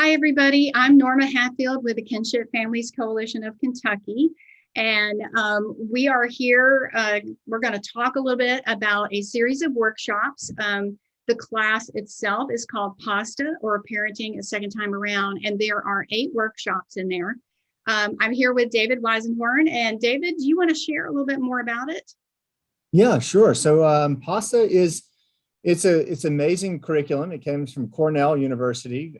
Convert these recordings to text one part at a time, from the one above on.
Hi, everybody. I'm Norma Hatfield with the Kinship Families Coalition of Kentucky. And we are here. We're going to talk a little bit about a series of workshops. The class itself is called PASTA, or Parenting a Second Time Around, and there are 8 workshops in there. I'm here with David Weisenhorn. And David, do you want to share a little bit more about it? Yeah, sure. So PASTA is it's amazing curriculum. It comes from Cornell University,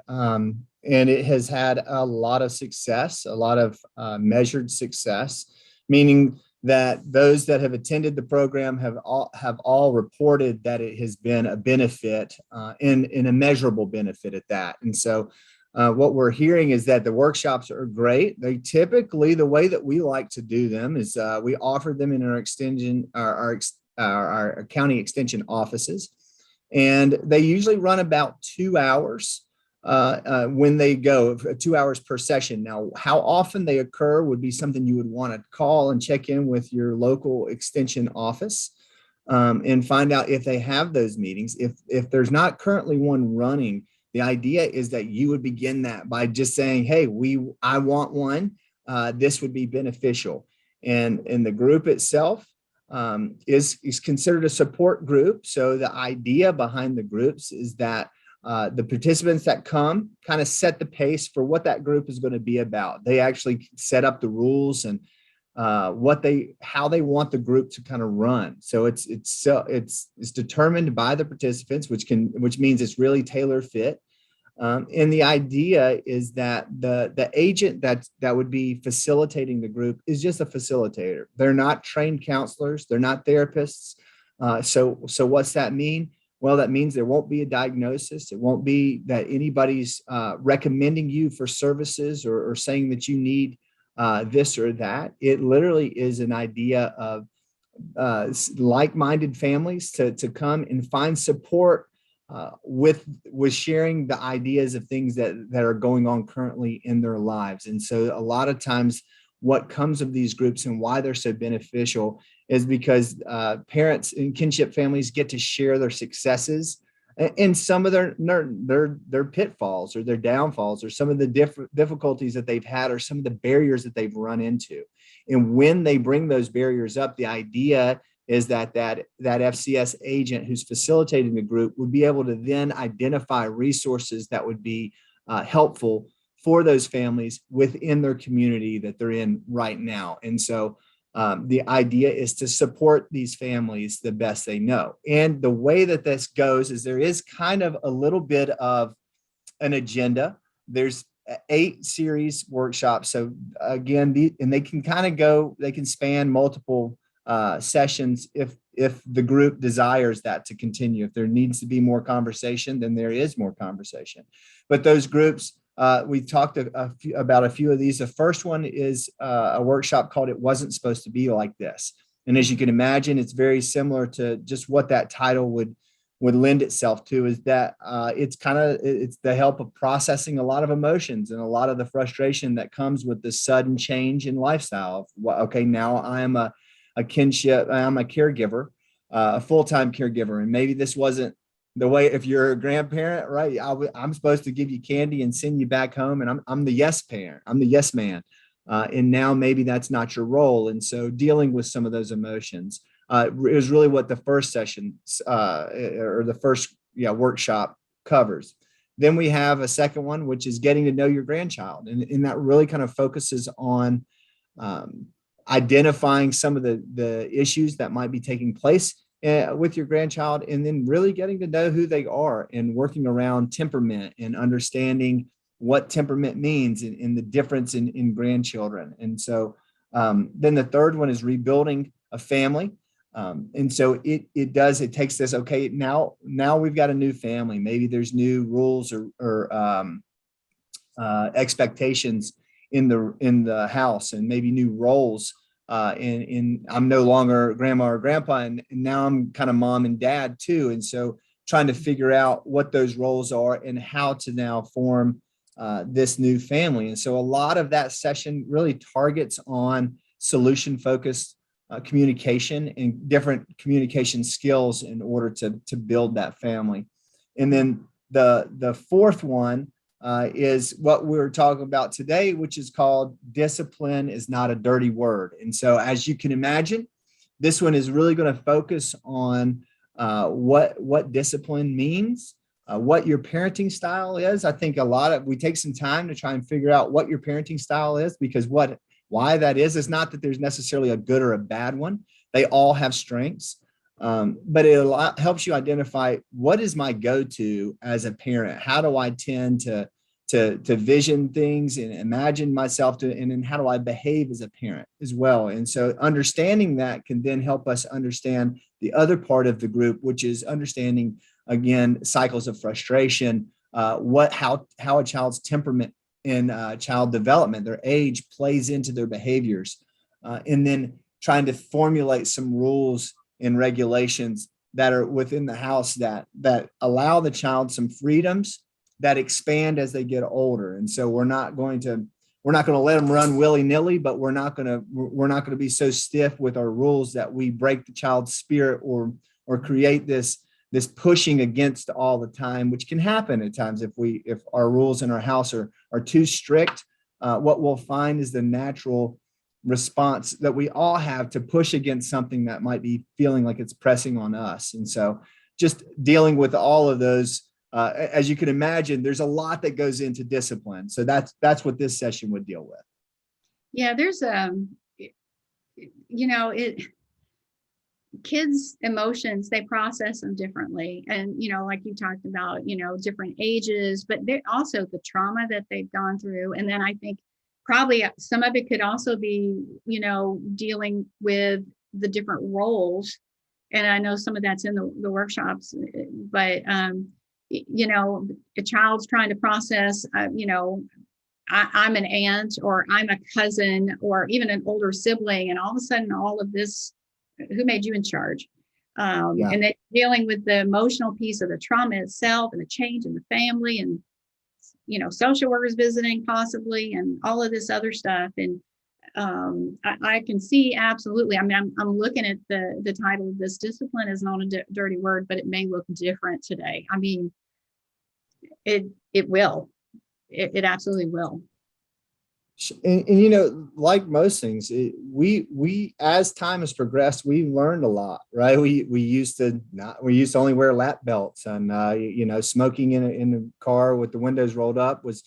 and it has had a lot of success, a lot of measured success, meaning that those that have attended the program have all reported that it has been a benefit, in a measurable benefit at that. And so what we're hearing is that the workshops are great. They typically, the way that we like to do them is we offer them in our extension, our county extension offices. And they usually run about 2 hours when they go, 2 hours per session. Now, how often they occur would be something you would want to call and check in with your local extension office and find out if they have those meetings. If there's not currently one running, the idea is that you would begin that by just saying, hey, I want one. This would be beneficial. And in the group itself, is considered a support group. So the idea behind the groups is that the participants that come kind of set the pace for what that group is going to be about. They actually set up the rules and how they want the group to kind of run. So it's determined by the participants, which means it's really tailor fit. And the idea is that the agent that would be facilitating the group is just a facilitator. They're not trained counselors. They're not therapists. So what's that mean? Well, that means there won't be a diagnosis. It won't be that anybody's recommending you for services or saying that you need this or that. It literally is an idea of like-minded families to come and find support with sharing the ideas of things that are going on currently in their lives. And so a lot of times what comes of these groups and why they're so beneficial is because parents and kinship families get to share their successes and some of their pitfalls or their downfalls or some of the difficulties that they've had or some of the barriers that they've run into. And when they bring those barriers up, the idea is that FCS agent who's facilitating the group would be able to then identify resources that would be helpful for those families within their community that they're in right now. And so the idea is to support these families the best they know. And the way that this goes is there is kind of a little bit of an agenda. There's 8 series workshops. So again, and they can kind of they can span multiple sessions if the group desires that to continue. If there needs to be more conversation, then there is more conversation. But those groups, we talked about a few of these. The first one is a workshop called "It Wasn't Supposed to Be Like This." And as you can imagine, it's very similar to just what that title would lend itself to, is that it's the help of processing a lot of emotions and a lot of the frustration that comes with the sudden change in lifestyle. Okay, now I am a kinship, I'm a caregiver, a full-time caregiver. And maybe this wasn't the way, if you're a grandparent, right? I'm supposed to give you candy and send you back home. And I'm the yes parent, I'm the yes man. And now maybe that's not your role. And so dealing with some of those emotions is really what the first session or the first workshop covers. Then we have a second one, which is getting to know your grandchild. And that really kind of focuses on identifying some of the issues that might be taking place with your grandchild, and then really getting to know who they are and working around temperament and understanding what temperament means and the difference in grandchildren. And so then the third one is rebuilding a family. And so it takes this, okay, now we've got a new family. Maybe there's new rules or expectations in the house, and maybe new roles. And I'm no longer grandma or grandpa, and now I'm kind of mom and dad too. And so trying to figure out what those roles are and how to now form this new family. And so a lot of that session really targets on solution focused communication and different communication skills in order to build that family. And then the fourth one is what we're talking about today, which is called discipline is not a dirty word. And so, as you can imagine, this one is really going to focus on what discipline means, what your parenting style is. I think we take some time to try and figure out what your parenting style is, because why that is not that there's necessarily a good or a bad one. They all have strengths. But it helps you identify what is my go-to as a parent. How do I tend to vision things and imagine myself and then how do I behave as a parent as well? And so understanding that can then help us understand the other part of the group, which is understanding, again, cycles of frustration, how a child's temperament in child development, their age plays into their behaviors, and then trying to formulate some rules and regulations that are within the house that allow the child some freedoms that expand as they get older. And so we're not going to let them run willy-nilly, but we're not going to be so stiff with our rules that we break the child's spirit or create this pushing against all the time, which can happen at times if our rules in our house are too strict. What we'll find is the natural response that we all have to push against something that might be feeling like it's pressing on us. And so just dealing with all of those, as you can imagine, there's a lot that goes into discipline. So that's what this session would deal with. Yeah, there's kids' emotions, they process them differently. And, like you talked about, different ages, but they also the trauma that they've gone through. And then I think probably some of it could also be, dealing with the different roles. And I know some of that's in the workshops, but, a child's trying to process, I'm an aunt or I'm a cousin or even an older sibling. And all of a sudden, all of this, who made you in charge? Yeah. And then dealing with the emotional piece of the trauma itself and the change in the family and, social workers visiting possibly, and all of this other stuff. And I can see absolutely. I mean, I'm looking at the title of this. Discipline is not a dirty word, but it may look different today. I mean, it will. It absolutely will. And like most things, we as time has progressed, we've learned a lot, right? We used to only wear lap belts, and smoking in a car with the windows rolled up was,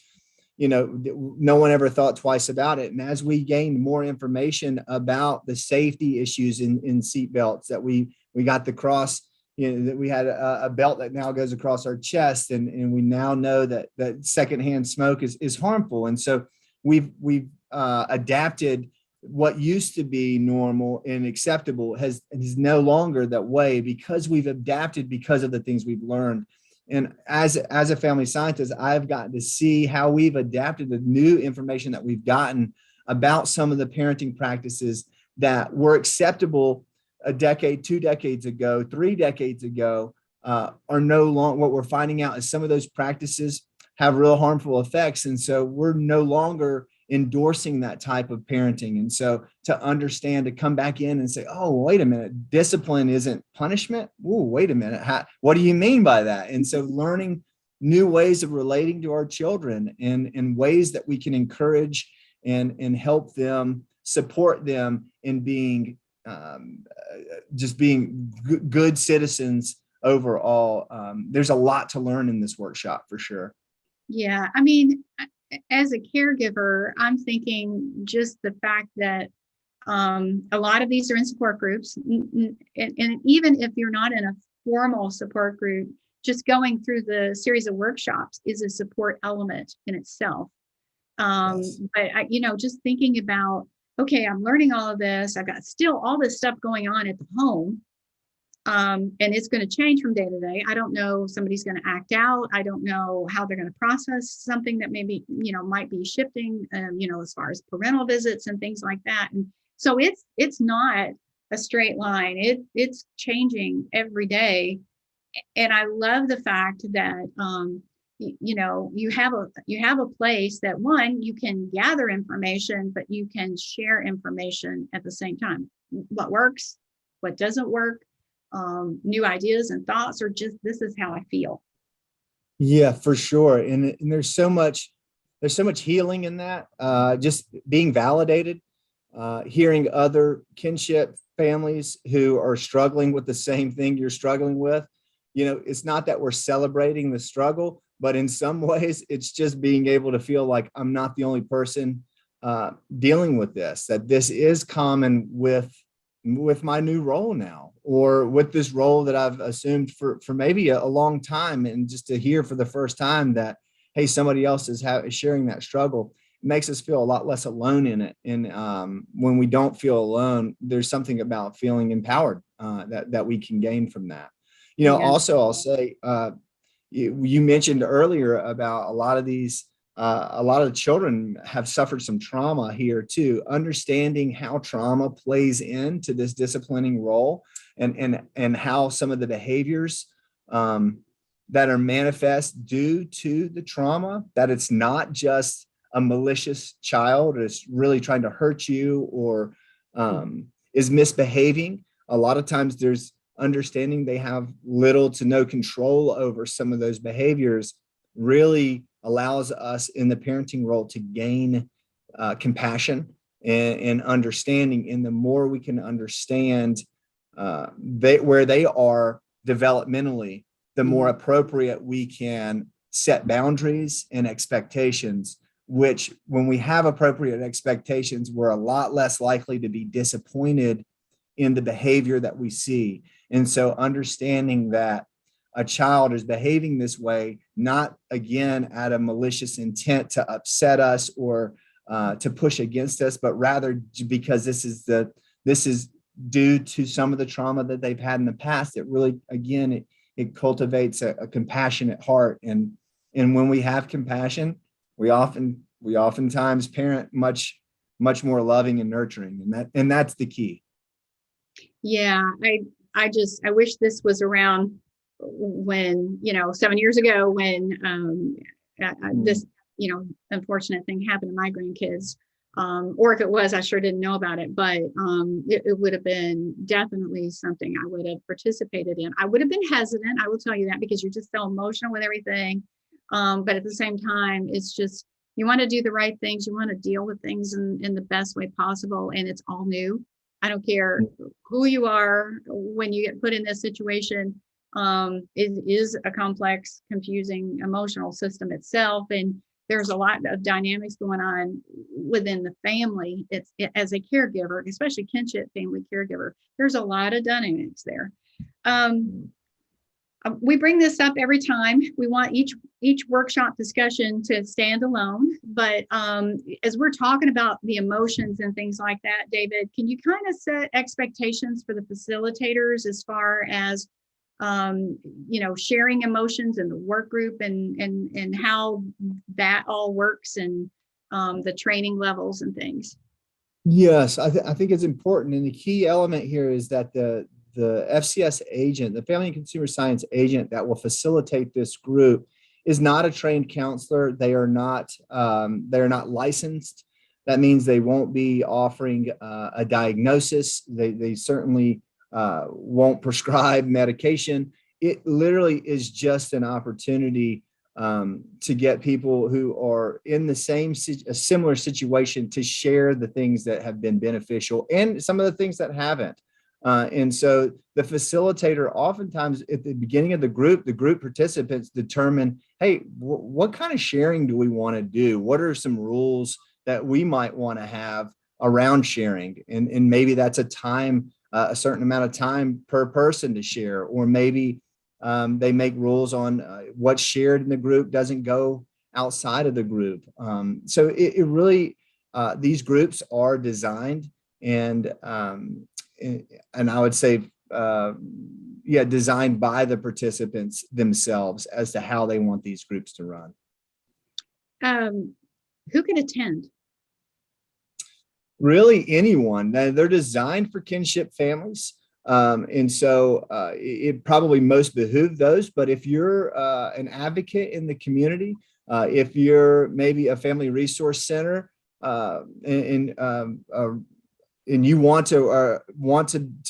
no one ever thought twice about it. And as we gained more information about the safety issues in seat belts, that we got the cross, that we had a belt that now goes across our chest, and we now know that secondhand smoke is harmful. And so we've adapted what used to be normal and acceptable is no longer that way, because we've adapted because of the things we've learned. And as a family scientist, I've gotten to see how we've adapted the new information that we've gotten about some of the parenting practices that were acceptable a decade, 2 decades ago, 3 decades ago, are no longer. What we're finding out is some of those practices have real harmful effects. And so we're no longer endorsing that type of parenting. And so to come back in and say, oh, wait a minute, discipline isn't punishment. Oh, wait a minute. What do you mean by that? And so learning new ways of relating to our children and ways that we can encourage and help them, support them in being just being good citizens overall. There's a lot to learn in this workshop for sure. Yeah, I mean, as a caregiver, I'm thinking just the fact that a lot of these are in support groups, and even if you're not in a formal support group, just going through the series of workshops is a support element in itself. Yes. But just thinking about, okay, I'm learning all of this. I've got still all this stuff going on at the home. And it's going to change from day to day. I don't know, somebody's going to act out. I don't know how they're going to process something that maybe, might be shifting, as far as parental visits and things like that. And so it's not a straight line. It's changing every day. And I love the fact that, you have a place that, one, you can gather information, but you can share information at the same time. What works, what doesn't work. New ideas and thoughts, or just this is how I feel. Yeah, for sure. And there's so much healing in that. Just being validated, hearing other kinship families who are struggling with the same thing you're struggling with. It's not that we're celebrating the struggle, but in some ways, it's just being able to feel like I'm not the only person dealing with this, that this is common with my new role now, or with this role that I've assumed for maybe a long time. And just to hear for the first time that, hey, somebody else is sharing that struggle, makes us feel a lot less alone in it. And when we don't feel alone, there's something about feeling empowered that we can gain from that. Yeah. Also, I'll say, you mentioned earlier about a lot of the children have suffered some trauma here too. Understanding how trauma plays into this disciplining role, and how some of the behaviors that are manifest due to the trauma, that it's not just a malicious child is really trying to hurt you, or is misbehaving. A lot of times there's understanding they have little to no control over some of those behaviors, really allows us in the parenting role to gain compassion and understanding. And the more we can understand where they are developmentally, the more appropriate we can set boundaries and expectations, which when we have appropriate expectations, we're a lot less likely to be disappointed in the behavior that we see. And so understanding that a child is behaving this way, not again out of malicious intent to upset us or to push against us, but rather because this is due to some of the trauma that they've had in the past. It really, again, it cultivates a compassionate heart. And when we have compassion, we oftentimes parent much more loving and nurturing, and that's the key. Yeah, I wish this was around when, 7 years ago, when this, unfortunate thing happened to my grandkids. Or if it was, I sure didn't know about it, but it would have been definitely something I would have participated in. I would have been hesitant, I will tell you that, because you're just so emotional with everything. But at the same time, it's just, you want to do the right things. You want to deal with things in the best way possible. And it's all new. I don't care who you are when you get put in this situation. It is a complex, confusing emotional system itself. And there's a lot of dynamics going on within the family. As a caregiver, especially kinship family caregiver, there's a lot of dynamics there. We bring this up every time. We want each workshop discussion to stand alone. But as we're talking about the emotions and things like that, David, can you kind of set expectations for the facilitators as far as sharing emotions in the work group and how that all works, and the training levels and things? Yes, I think it's important. And the key element here is that the FCS agent, the Family and Consumer Science agent that will facilitate this group, is not a trained counselor. They are not licensed. That means they won't be offering a diagnosis. They certainly won't prescribe medication. It literally is just an opportunity to get people who are in a similar situation to share the things that have been beneficial and some of the things that haven't. And so the facilitator, oftentimes at the beginning of the group participants determine, hey, what kind of sharing do we want to do? What are some rules that we might want to have around sharing? And maybe that's a certain amount of time per person to share, or maybe they make rules on what's shared in the group doesn't go outside of the group. So it really, these groups are designed and I would say, designed by the participants themselves as to how they want these groups to run. Who can attend? Really, anyone. They're designed for kinship families. And so it probably most behoove those. But if you're an advocate in the community, if you're maybe a family resource center, and you want to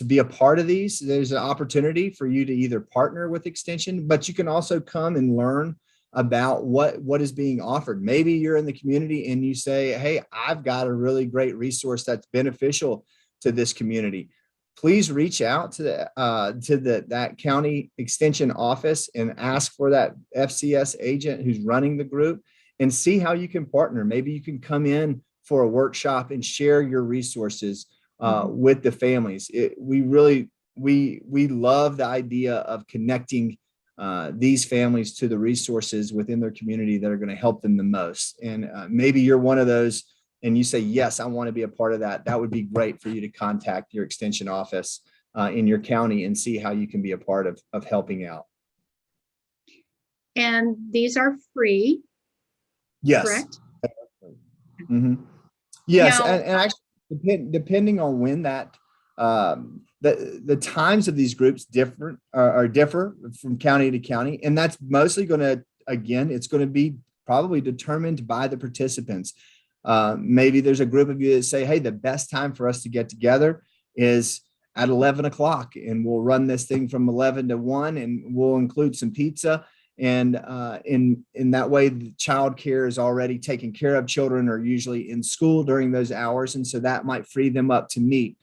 be a part of these, there's an opportunity for you to either partner with Extension, but you can also come and learn about what is being offered. Maybe you're in the community and you say, hey, I've got a really great resource that's beneficial to this community. Please reach out to that county extension office and ask for that FCS agent who's running the group and see how you can partner. Maybe you can come in for a workshop and share your resources with the families. We love the idea of connecting these families to the resources within their community that are going to help them the most. And maybe you're one of those and you say, yes, I want to be a part of that. That would be great for you to contact your extension office in your county and see how you can be a part of helping out. And these are free. Yes. Correct? Mm-hmm. Yes. Now, and actually, depending on when that, the times of these groups differ from county to county. And that's mostly going to, again, it's going to be probably determined by the participants. Maybe there's a group of you that say, hey, the best time for us to get together is at 11 o'clock, and we'll run this thing from 11 to 1, and we'll include some pizza. And in that way, the child care is already taken care of. Children are usually in school during those hours, and so that might free them up to meet.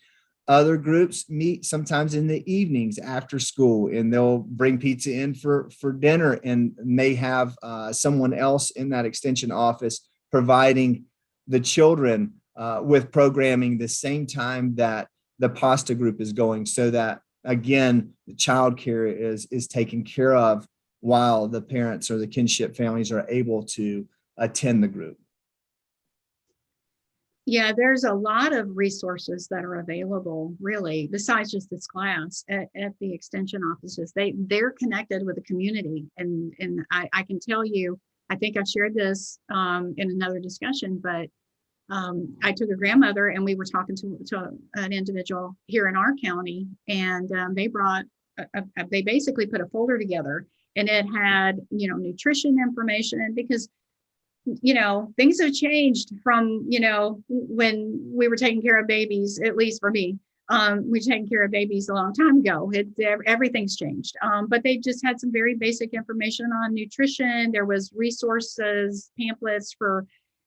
Other groups meet sometimes in the evenings after school, and they'll bring pizza in for dinner and may have someone else in that extension office providing the children with programming the same time that the pasta group is going, so that, again, the child care is taken care of while the parents or the kinship families are able to attend the group. Yeah, there's a lot of resources that are available, really, besides just this class at the extension offices. They're connected with the community. And I can tell you, I think I shared this in another discussion, but I took a grandmother and we were talking to an individual here in our county, and they brought, they basically put a folder together, and it had, nutrition information, because things have changed from, when we were taking care of babies, at least for me. We taken care of babies a long time ago. Everything's changed. But they just had some very basic information on nutrition. There was resources, pamphlets for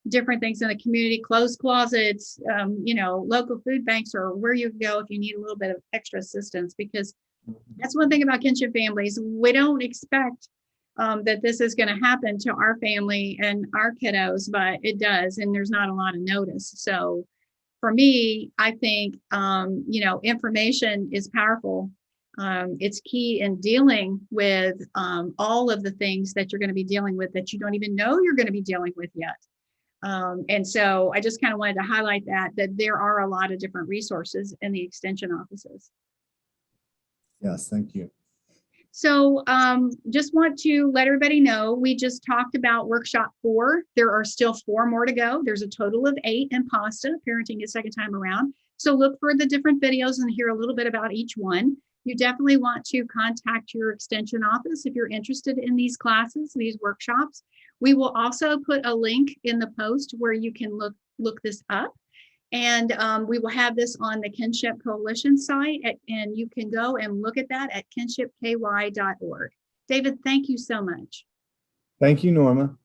different things in the community, clothes closets, local food banks, or where you go if you need a little bit of extra assistance, because that's one thing about kinship families. We don't expect that this is going to happen to our family and our kiddos, but it does, and there's not a lot of notice. So for me, I think, information is powerful. It's key in dealing with all of the things that you're going to be dealing with that you don't even know you're going to be dealing with yet. And so I just kind of wanted to highlight that there are a lot of different resources in the extension offices. Yes, thank you. So just want to let everybody know, we just talked about workshop 4. There are still 4 more to go. There's a total of 8 in PASTA, parenting a second time around. So look for the different videos and hear a little bit about each one. You definitely want to contact your extension office if you're interested in these classes, these workshops. We will also put a link in the post where you can look this up. And we will have this on the Kinship Coalition site, and you can go and look at that at kinshipky.org. David, thank you so much. Thank you, Norma.